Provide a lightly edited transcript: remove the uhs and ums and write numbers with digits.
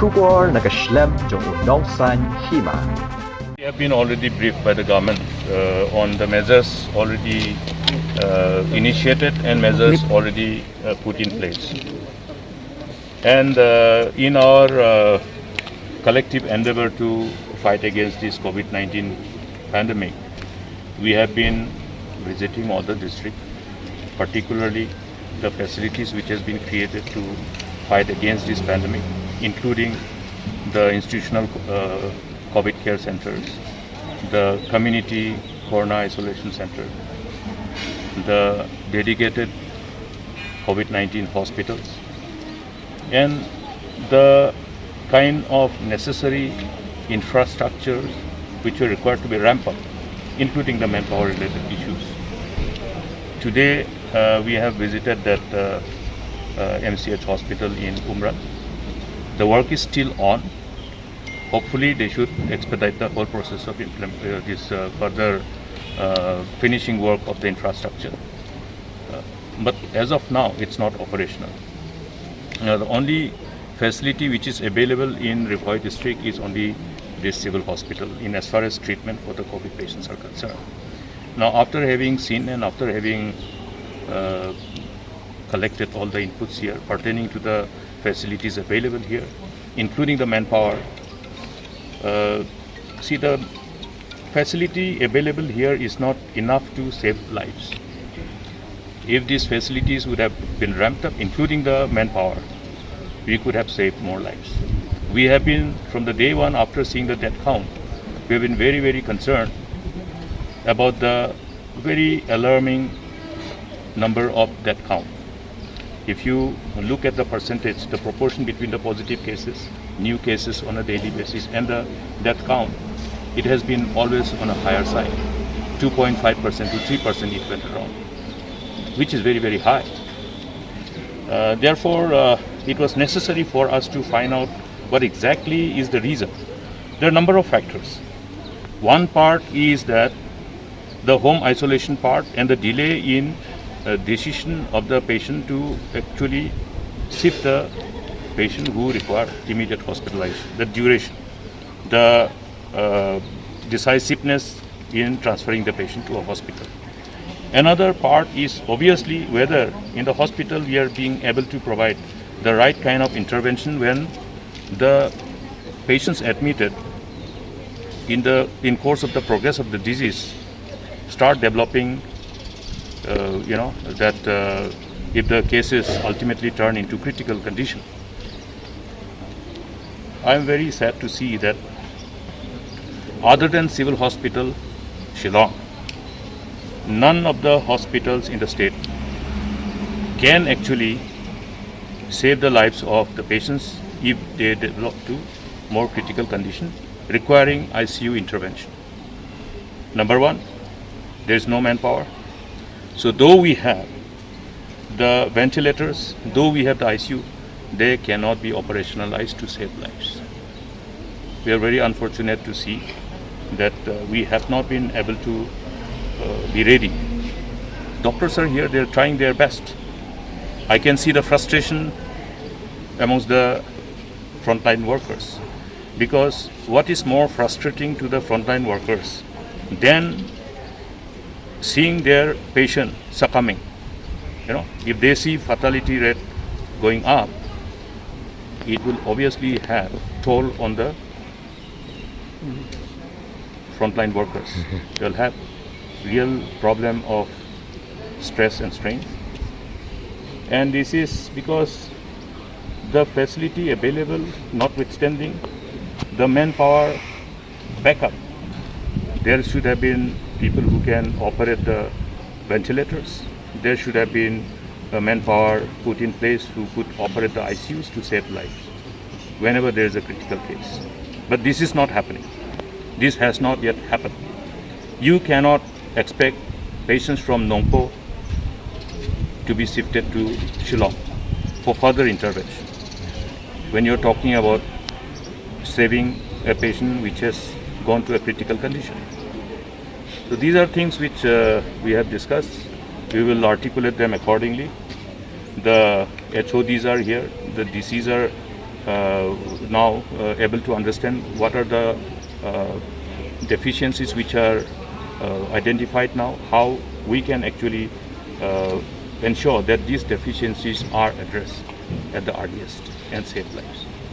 出国那个schlemm中农山希嘛。We have been already briefed by the government on the measures already initiated and measures already put in place. And in our collective endeavor to fight against this COVID-19 pandemic, we have been visiting all the districts, particularly the facilities which has been created to fight against this pandemic, including the institutional COVID care centers, the community corona isolation center, the dedicated COVID-19 hospitals, and the kind of necessary infrastructure which are required to be ramped up, including the manpower related issues. Today we have visited that MCH hospital in Umran. The work is still on. Hopefully they should expedite the whole process of this further finishing work of the infrastructure. But as of now, it's not operational. The only facility which is available in Rifai district is only this civil hospital in as far as treatment for the COVID patients are concerned. Now, after having seen and after having collected all the inputs here pertaining to the facilities available here, including the manpower, see, the facility available here is not enough to save lives. If these facilities would have been ramped up, including the manpower, we could have saved more lives. We have been, from the day one after seeing the death count, we have been very, very concerned about the very alarming number of death count. If you look at the percentage, the proportion between the positive cases, new cases on a daily basis, and the death count, it has been always on a higher side, 2.5% to 3% it went around, which is very, very high. Therefore, it was necessary for us to find out what exactly is the reason. There are a number of factors. One part is that the home isolation part and the delay in decision of the patient to actually shift the patient who require immediate hospitalization, the duration, the decisiveness in transferring the patient to a hospital. Another part is obviously whether in the hospital we are being able to provide the right kind of intervention when the patients admitted in course of the progress of the disease start developing that if the cases ultimately turn into critical condition. I am very sad to see that other than civil hospital Shillong, none of the hospitals in the state can actually save the lives of the patients if they develop to more critical condition requiring ICU intervention. Number one, there is no manpower. So though we have the ventilators, though we have the ICU, they cannot be operationalized to save lives. We are very unfortunate to see that we have not been able to be ready. Doctors are here, they are trying their best. I can see the frustration amongst the frontline workers, because what is more frustrating to the frontline workers than seeing their patient succumbing? If they see fatality rate going up, it will obviously have toll on the frontline workers. They'll have real problem of stress and strain. And this is because the facility available, notwithstanding the manpower backup, there should have been people who can operate the ventilators. There should have been manpower put in place who could operate the ICUs to save lives whenever there is a critical case. But this is not happening. This has not yet happened. You cannot expect patients from Nongpo to be shifted to Shillong for further intervention when you're talking about saving a patient which has gone to a critical condition. So these are things which we have discussed. We will articulate them accordingly. The HODs are here, the DCs are now able to understand what are the deficiencies which are identified now, how we can actually ensure that these deficiencies are addressed at the earliest and save lives.